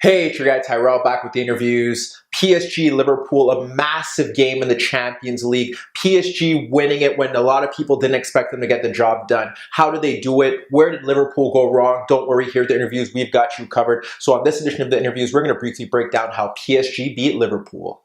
Hey, it's your guy Tyrrell back with the interviews. PSG Liverpool, a massive game in the Champions League. PSG winning it when a lot of people didn't expect them to get the job done. How did they do it? Where did Liverpool go wrong? Don't worry, here at the interviews, we've got you covered. So on this edition of the interviews, we're going to briefly break down how PSG beat Liverpool.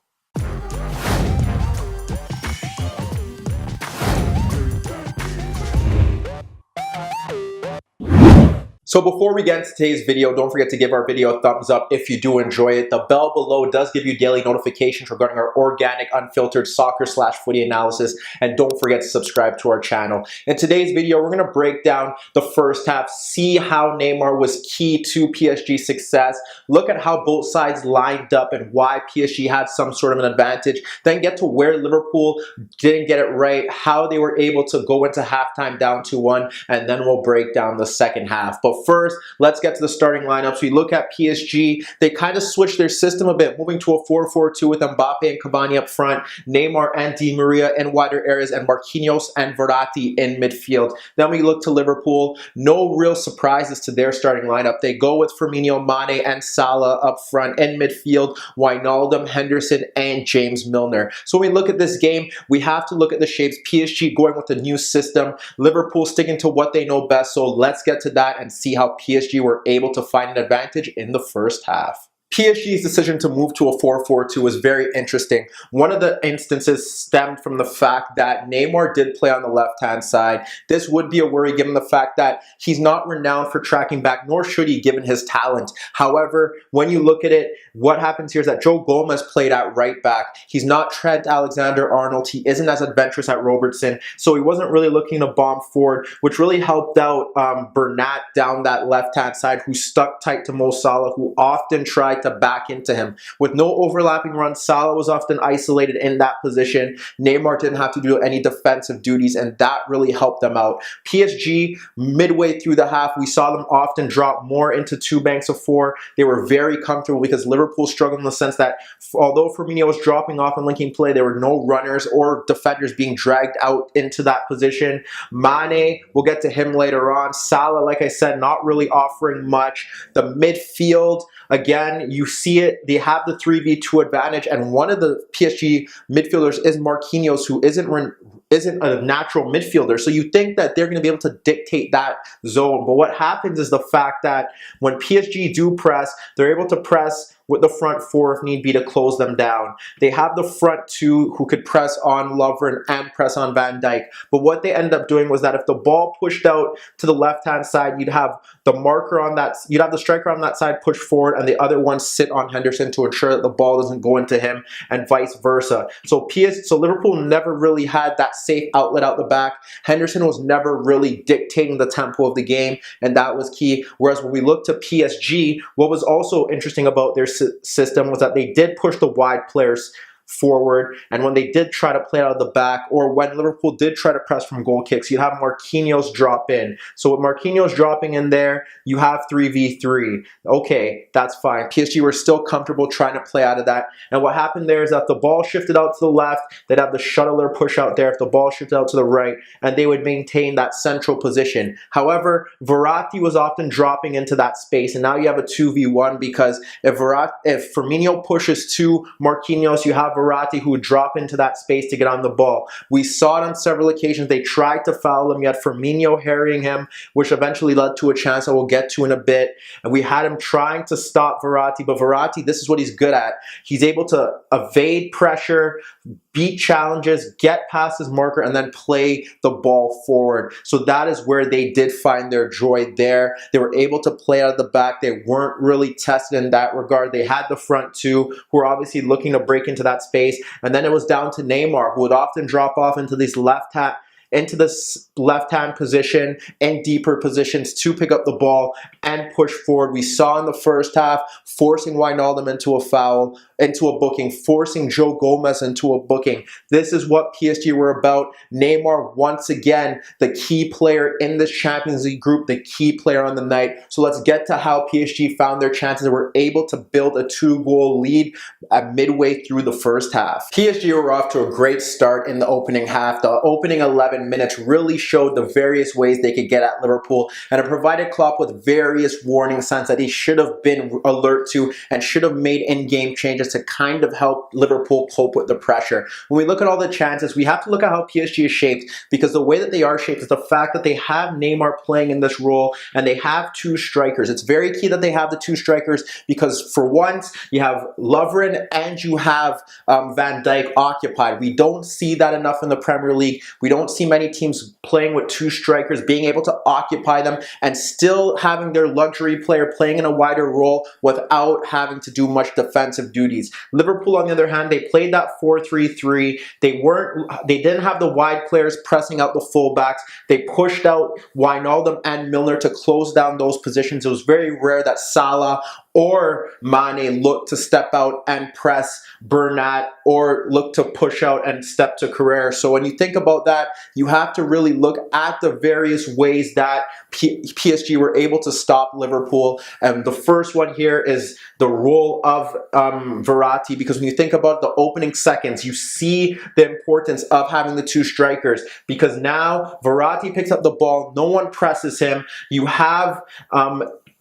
So before we get into today's video, don't forget to give our video a thumbs up if you do enjoy it. The bell below does give you daily notifications regarding our organic, unfiltered soccer/footy analysis. And don't forget to subscribe to our channel. In today's video, we're going to break down the first half, see how Neymar was key to PSG's success, look at how both sides lined up and why PSG had some sort of an advantage, then get to where Liverpool didn't get it right, how they were able to go into halftime down 2-1, and then we'll break down the second half. But first, let's get to the starting lineups. We look at PSG. They kind of switched their system a bit, moving to a 4-4-2 with Mbappe and Cavani up front, Neymar and Di Maria in wider areas, and Marquinhos and Verratti in midfield. Then we look to Liverpool. No real surprises to their starting lineup. They go with Firmino, Mane, and Salah up front. In midfield, Wijnaldum, Henderson, and James Milner. So when we look at this game, we have to look at the shapes. PSG going with a new system. Liverpool sticking to what they know best. So let's get to that and see how PSG were able to find an advantage in the first half. PSG's decision to move to a 4-4-2 was very interesting. One of the instances stemmed from the fact that Neymar did play on the left-hand side. This would be a worry given the fact that he's not renowned for tracking back, nor should he given his talent. However, when you look at it, what happens here is that Joe Gomez played at right back. He's not Trent Alexander-Arnold. He isn't as adventurous at Robertson, so he wasn't really looking to bomb forward, which really helped out Bernat down that left-hand side, who stuck tight to Mo Salah, who often tried to back into him. With no overlapping runs, Salah was often isolated in that position. Neymar didn't have to do any defensive duties, and that really helped them out. PSG, midway through the half, we saw them often drop more into two banks of four. They were very comfortable because Liverpool struggled in the sense that although Firmino was dropping off and linking play, there were no runners or defenders being dragged out into that position. Mane, we'll get to him later on. Salah, like I said, not really offering much. The midfield, again, you see it, they have the 3v2 advantage, and one of the PSG midfielders is Marquinhos, who isn't a natural midfielder. So you think that they're going to be able to dictate that zone. But what happens is the fact that when PSG do press, they're able to press with the front four if need be to close them down. They have the front two who could press on Lovren and press on Van Dijk. But what they ended up doing was that if the ball pushed out to the left-hand side, you'd have the marker on that, you'd have the striker on that side push forward and the other one sit on Henderson to ensure that the ball doesn't go into him and vice versa. So Liverpool never really had that safe outlet out the back. Henderson was never really dictating the tempo of the game, and that was key. Whereas when we look to PSG, what was also interesting about their system was that they did push the wide players forward, and when they did try to play out of the back, or when Liverpool did try to press from goal kicks, you have Marquinhos drop in. So with Marquinhos dropping in there, you have 3v3. Okay, that's fine. PSG were still comfortable trying to play out of that, and what happened there is that the ball shifted out to the left, they'd have the shuttler push out there. If the ball shifted out to the right, and they would maintain that central position. However, Verratti was often dropping into that space, and now you have a 2v1 because if Firmino pushes to Marquinhos, you have Verratti who would drop into that space to get on the ball. We saw it on several occasions. They tried to foul him. You had Firmino harrying him, which eventually led to a chance that we'll get to in a bit. And we had him trying to stop Verratti, but Verratti, this is what he's good at. He's able to evade pressure, beat challenges, get past his marker, and then play the ball forward. So that is where they did find their joy there. They were able to play out of the back. They weren't really tested in that regard. They had the front two who were obviously looking to break into that space, and then it was down to Neymar, who would often drop off into these into this left-hand position and deeper positions to pick up the ball and push forward. We saw in the first half forcing Wijnaldum into a foul, into a booking, forcing Joe Gomez into a booking. This is what PSG were about. Neymar, once again, the key player in this Champions League group, the key player on the night. So let's get to how PSG found their chances and were able to build a 2-goal lead at midway through the first half. PSG were off to a great start in the opening half. The opening 11 11 minutes really showed the various ways they could get at Liverpool, and it provided Klopp with various warning signs that he should have been alert to and should have made in-game changes to kind of help Liverpool cope with the pressure. When we look at all the chances, we have to look at how PSG is shaped, because the way that they are shaped is the fact that they have Neymar playing in this role and they have two strikers. It's very key that they have the two strikers, because for once you have Lovren and you have Van Dijk occupied. We don't see that enough in the Premier League. We don't see many teams playing with two strikers, being able to occupy them and still having their luxury player playing in a wider role without having to do much defensive duties. Liverpool, on the other hand, they played that 4-3-3. They didn't have the wide players pressing out the fullbacks. They pushed out Wijnaldum and Milner to close down those positions. It was very rare that Salah or Mane looked to step out and press Bernat or look to push out and step to Carrera. So when you think about that, you have to really look at the various ways that PSG were able to stop Liverpool. And the first one here is the role of Verratti, because when you think about the opening seconds, you see the importance of having the two strikers, because now Verratti picks up the ball, no one presses him. You have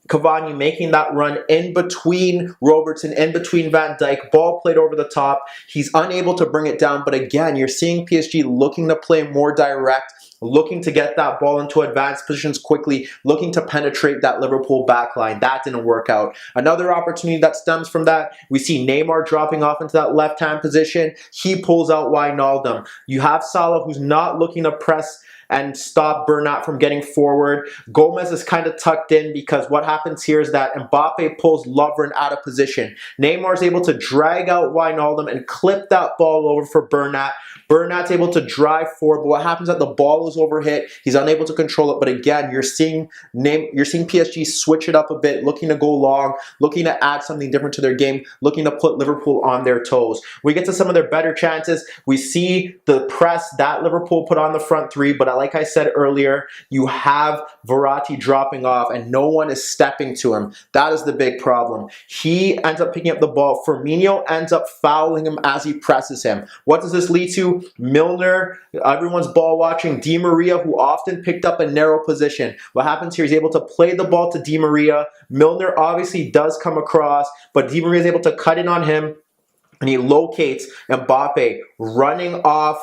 Cavani making that run in between Robertson, in between Van Dijk, ball played over the top. He's unable to bring it down, but again, you're seeing PSG looking to play more direct, looking to get that ball into advanced positions quickly, looking to penetrate that Liverpool backline. That didn't work out. Another opportunity that stems from that, we see Neymar dropping off into that left-hand position. He pulls out Wijnaldum. You have Salah, who's not looking to press and stop Bernat from getting forward. Gomez is kind of tucked in, because what happens here is that Mbappe pulls Lovren out of position. Neymar is able to drag out Wijnaldum and clip that ball over for Bernat. Bernat's able to drive forward, but what happens is that the ball is overhit. He's unable to control it, but again, you're seeing PSG switch it up a bit, looking to go long, looking to add something different to their game, looking to put Liverpool on their toes. We get to some of their better chances. We see the press that Liverpool put on the front three, but like I said earlier, you have Verratti dropping off and no one is stepping to him. That is the big problem. He ends up picking up the ball. Firmino ends up fouling him as he presses him. What does this lead to? Milner, everyone's ball watching. Di Maria, who often picked up a narrow position. What happens here is he's able to play the ball to Di Maria. Milner obviously does come across, but Di Maria is able to cut in on him, and he locates Mbappe running off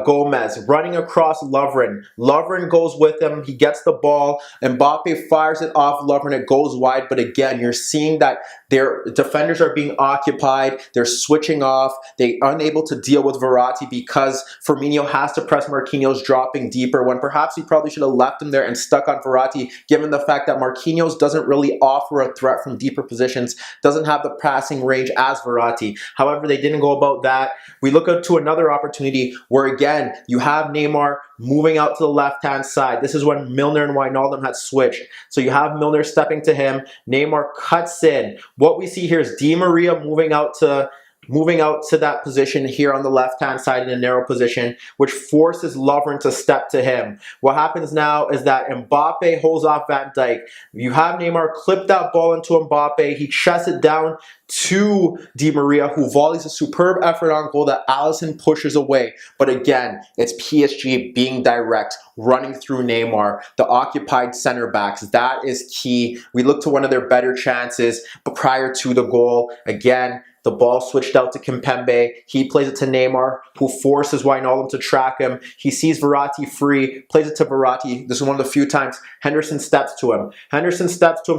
Gomez, running across Lovren. Lovren goes with him. He gets the ball. Mbappe fires it off Lovren. It goes wide. But again, you're seeing that their defenders are being occupied. They're switching off. They're unable to deal with Verratti because Firmino has to press Marquinhos dropping deeper, when perhaps he probably should have left him there and stuck on Verratti, given the fact that Marquinhos doesn't really offer a threat from deeper positions, doesn't have the passing range as Verratti. However, they didn't go about that. We look up to another opportunity where again, you have Neymar moving out to the left-hand side. This is when Milner and Wijnaldum had switched. So you have Milner stepping to him. Neymar cuts in. What we see here is Di Maria moving out to that position here on the left-hand side in a narrow position, which forces Lovren to step to him. What happens now is that Mbappe holds off Van Dijk. You have Neymar clip that ball into Mbappe. He chests it down to Di Maria, who volleys a superb effort on goal that Alisson pushes away. But again, it's PSG being direct, running through Neymar, the occupied center backs. That is key. We look to one of their better chances, but prior to the goal, again, the ball switched out to Kimpembe. He plays it to Neymar, who forces Wijnaldum to track him. He sees Verratti free, plays it to Verratti. This is one of the few times Henderson steps to him.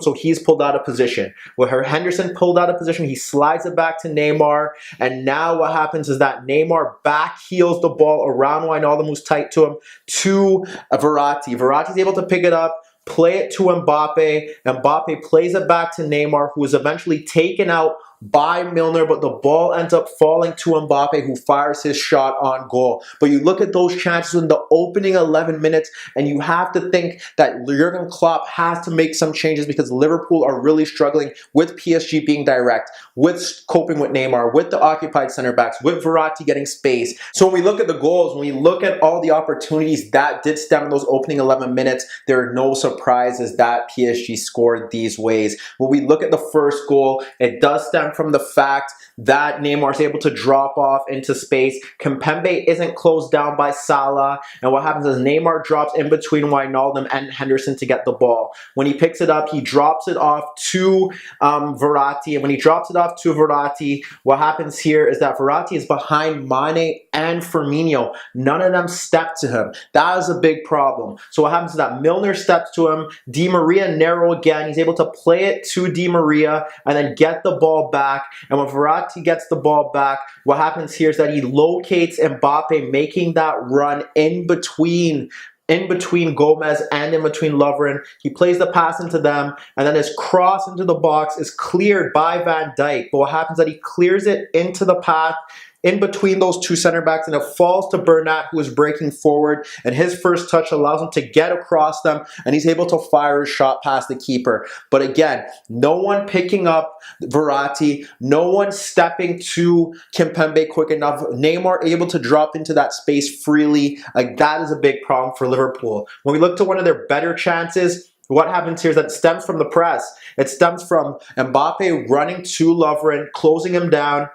So he's pulled out of position. With Henderson pulled out of position, he slides it back to Neymar. And now what happens is that Neymar back heels the ball around Wijnaldum, who's tight to him, to Verratti. Verratti's able to pick it up, play it to Mbappe. Mbappe plays it back to Neymar, who is eventually taken out by Milner, but the ball ends up falling to Mbappe, who fires his shot on goal. But you look at those chances in the opening 11 minutes, and you have to think that Jurgen Klopp has to make some changes, because Liverpool are really struggling with PSG being direct, with coping with Neymar, with the occupied center backs, with Verratti getting space. So when we look at the goals, when we look at all the opportunities that did stem in those opening 11 minutes, there are no surprises that PSG scored these ways. When we look at the first goal, it does stem stem from the fact that Neymar is able to drop off into space. Kimpembe isn't closed down by Salah, and what happens is Neymar drops in between Wijnaldum and Henderson to get the ball. When he picks it up, he drops it off to Verratti, and when he drops it off to Verratti, what happens here is that Verratti is behind Mane and Firmino. None of them step to him. That is a big problem. So what happens is that Milner steps to him, Di Maria narrow again, he's able to play it to Di Maria and then get the ball back, and when Verratti gets the ball back, what happens here is that he locates Mbappe, making that run in between Gomez and in between Lovren. He plays the pass into them, and then his cross into the box is cleared by Van Dijk. But what happens is that he clears it into the path in between those two center backs, and it falls to Bernat, who is breaking forward, and his first touch allows him to get across them, and he's able to fire his shot past the keeper. But again, no one picking up Verratti, no one stepping to Kimpembe quick enough. Neymar able to drop into that space freely. Like, that is a big problem for Liverpool. When we look to one of their better chances, what happens here is that it stems from the press. It stems from Mbappe running to Lovren, closing him down.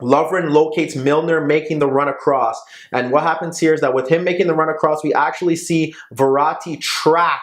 Lovren locates Milner making the run across. And what happens here is that with him making the run across, we actually see Verratti track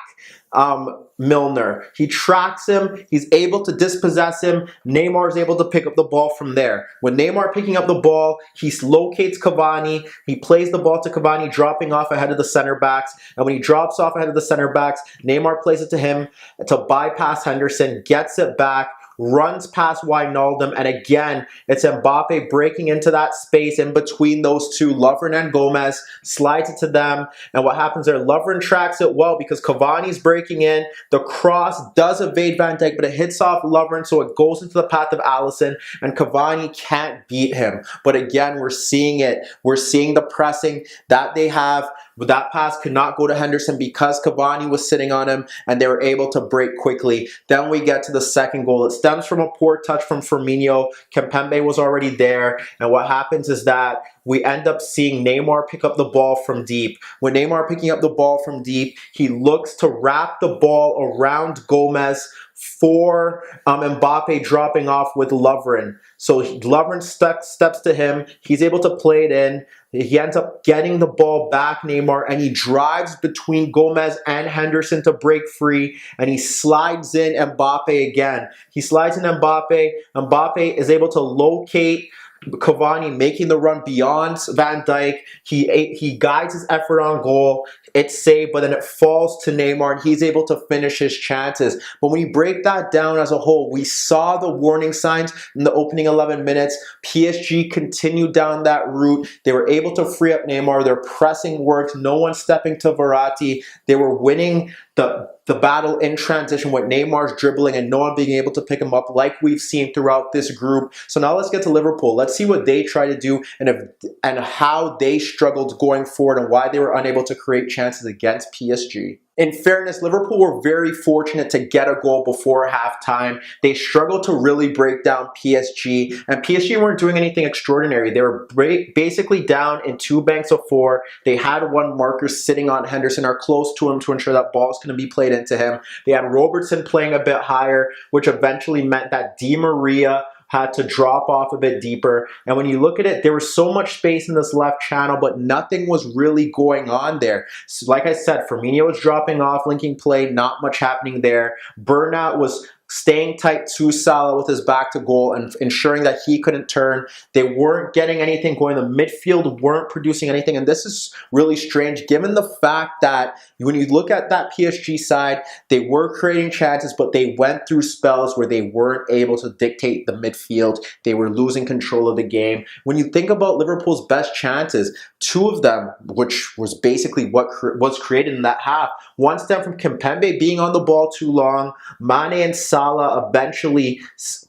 Milner. He tracks him. He's able to dispossess him. Neymar is able to pick up the ball from there. When Neymar picking up the ball, he locates Cavani. He plays the ball to Cavani, dropping off ahead of the center backs. And when he drops off ahead of the center backs, Neymar plays it to him to bypass Henderson, gets it back, runs past Wijnaldum, and again, it's Mbappe breaking into that space in between those two, Lovren and Gomez, slides it to them, and what happens there, Lovren tracks it well because Cavani's breaking in, the cross does evade Van Dijk, but it hits off Lovren, so it goes into the path of Alisson, and Cavani can't beat him. But again, we're seeing it, we're seeing the pressing that they have. That pass could not go to Henderson because Cavani was sitting on him, and they were able to break quickly. Then we get to the second goal. It stems from a poor touch from Firmino. Kimpembe was already there, and what happens is that we end up seeing Neymar pick up the ball from deep. When Neymar picking up the ball from deep, he looks to wrap the ball around Gomez for Mbappe dropping off with Lovren. So Lovren steps to him. He's able to play it in. He ends up getting the ball back, Neymar, and he drives between Gomez and Henderson to break free, and he slides in Mbappe again. He slides in Mbappe. Mbappe is able to locate Cavani, making the run beyond Van Dijk. He guides his effort on goal. It's saved, but then it falls to Neymar, and he's able to finish his chances. But when you break that down as a whole, we saw the warning signs in the opening 11 minutes. PSG continued down that route. They were able to free up Neymar. Their pressing worked. No one stepping to Verratti. They were winning the battle in transition with Neymar's dribbling and no one being able to pick him up like we've seen throughout this group. So now let's get to Liverpool. Let's see what they try to do and how they struggled going forward and why they were unable to create chances against PSG. In fairness, Liverpool were very fortunate to get a goal before halftime. They struggled to really break down PSG, and PSG weren't doing anything extraordinary. They were basically down in 2 banks of 4. They had one marker sitting on Henderson or close to him to ensure that ball's going to be played into him. They had Robertson playing a bit higher, which eventually meant that Di Maria had to drop off a bit deeper. And when you look at it, there was so much space in this left channel, but nothing was really going on there. So like I said, Firmino was dropping off, linking play, not much happening there. Bernat was staying tight to Salah with his back to goal and ensuring that he couldn't turn. They weren't getting anything going. The midfield weren't producing anything. And this is really strange given the fact that when you look at that PSG side, they were creating chances, but they went through spells where they weren't able to dictate the midfield. They were losing control of the game. When you think about Liverpool's best chances, 2 of them, which was basically what was created in that half, one stemmed from Kimpembe being on the ball too long, Mane and Salah eventually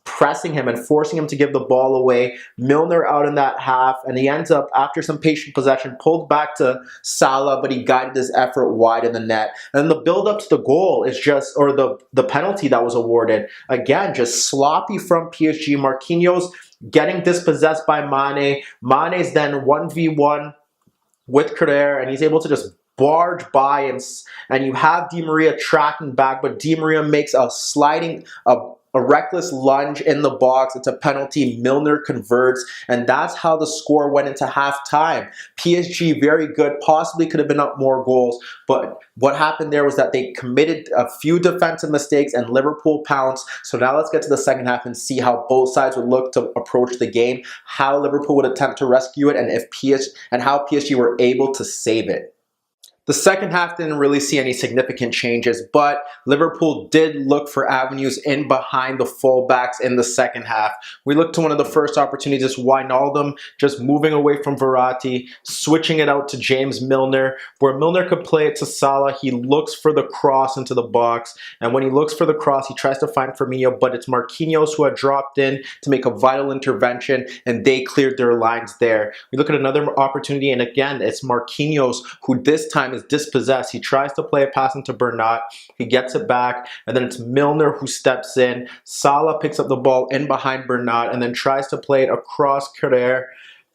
pressing him and forcing him to give the ball away, Milner out in that half, and he ends up, after some patient possession, pulled back to Salah, but he guided his effort wide in the net. And the build-up to the goal is just, or the penalty that was awarded, again, just sloppy from PSG. Marquinhos getting dispossessed by Mane. Mane's then 1v1 with Tyrrell, and he's able to just barge by him, and you have Di Maria tracking back, but Di Maria makes a a reckless lunge in the box. It's a penalty. Milner converts, and that's how the score went into halftime. PSG very good, possibly could have been up more goals, but what happened there was that they committed a few defensive mistakes and Liverpool pounced. So now let's get to the second half and see how both sides would look to approach the game, how Liverpool would attempt to rescue it, and how PSG were able to save it. The second half didn't really see any significant changes, but Liverpool did look for avenues in behind the fullbacks in the second half. We looked to one of the first opportunities, Wijnaldum just moving away from Verratti, switching it out to James Milner, where Milner could play it to Salah. He looks for the cross into the box, and when he looks for the cross, he tries to find Firmino, but it's Marquinhos who had dropped in to make a vital intervention, and they cleared their lines there. We look at another opportunity, and again, it's Marquinhos who this time is dispossessed. He tries to play a pass into Bernat. He gets it back, and then it's Milner who steps in. Salah picks up the ball in behind Bernat and then tries to play it across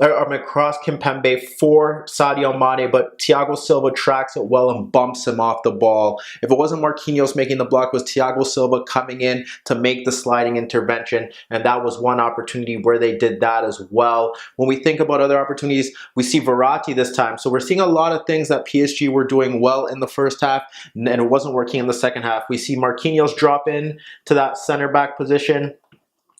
Kimpembe for Sadio Mane, but Thiago Silva tracks it well and bumps him off the ball. If it wasn't Marquinhos making the block, it was Thiago Silva coming in to make the sliding intervention, and that was one opportunity where they did that as well. When we think about other opportunities, we see Verratti this time. So we're seeing a lot of things that PSG were doing well in the first half, and it wasn't working in the second half. We see Marquinhos drop in to that center back position.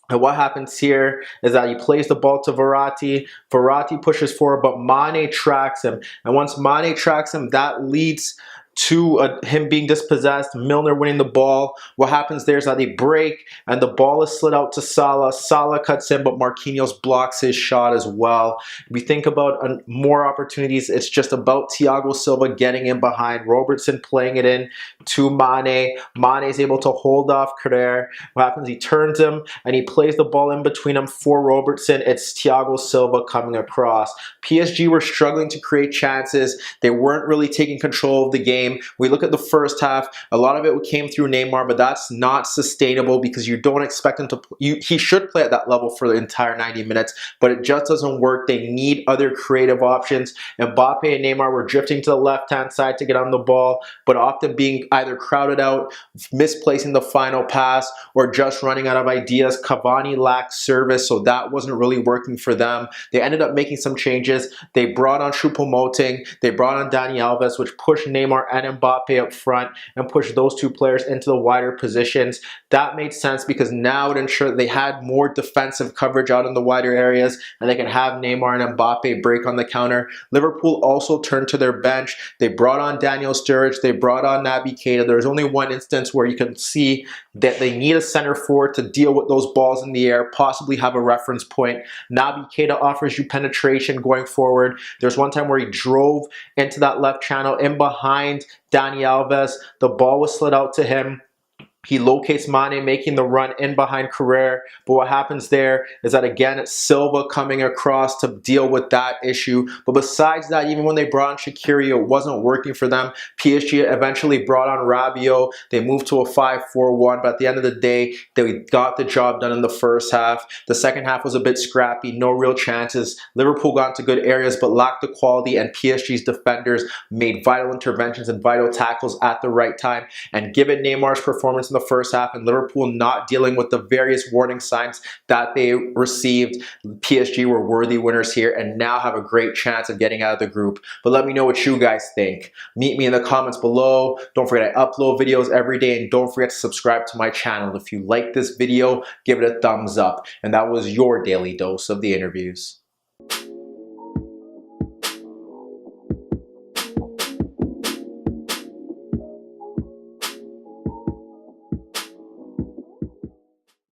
And what happens here is that he plays the ball to Verratti. Verratti pushes forward, but Mane tracks him. And once Mane tracks him, that leads to him being dispossessed, Milner winning the ball. What happens there is that they break, and the ball is slid out to Salah. Salah cuts in, but Marquinhos blocks his shot as well. We think about more opportunities. It's just about Thiago Silva getting in behind, Robertson playing it in to Mane. Mane is able to hold off Carrera. What happens? He turns him, and he plays the ball in between him for Robertson. It's Thiago Silva coming across. PSG were struggling to create chances. They weren't really taking control of the game. We look at the first half, a lot of it came through Neymar, but that's not sustainable because you don't expect him to he should play at that level for the entire 90 minutes, but it just doesn't work. They need other creative options. Mbappe and Neymar were drifting to the left-hand side to get on the ball, but often being either crowded out, misplacing the final pass, or just running out of ideas. Cavani lacked service, so that wasn't really working for them. They ended up making some changes. They brought on Choupo-Moting, they brought on Dani Alves, which pushed Neymar and Mbappe up front and pushed those two players into the wider positions. That made sense because now it ensured they had more defensive coverage out in the wider areas, and they can have Neymar and Mbappe break on the counter. Liverpool also turned to their bench. They brought on Daniel Sturridge, they brought on Naby Keita. There's only one instance where you can see that they need a center forward to deal with those balls in the air, possibly have a reference point. Naby Keita offers you penetration going forward. There's one time where he drove into that left channel in behind Dani Alves. The ball was slid out to him. He locates Mane making the run in behind Carrera, but what happens there is that again it's Silva coming across to deal with that issue. But besides that, even when they brought on Shaqiri, it wasn't working for them. PSG eventually brought on Rabiot. They moved to a 5-4-1, but at the end of the day, they got the job done in the first half. The second half was a bit scrappy, no real chances. Liverpool got into good areas but lacked the quality, and PSG's defenders made vital interventions and vital tackles at the right time. And given Neymar's performance in the first half and Liverpool not dealing with the various warning signs that they received, PSG were worthy winners here and now have a great chance of getting out of the group. But let me know what you guys think. Meet me in the comments below. Don't forget I upload videos every day, and don't forget to subscribe to my channel. If you like this video, give it a thumbs up. And that was your daily dose of the interviews.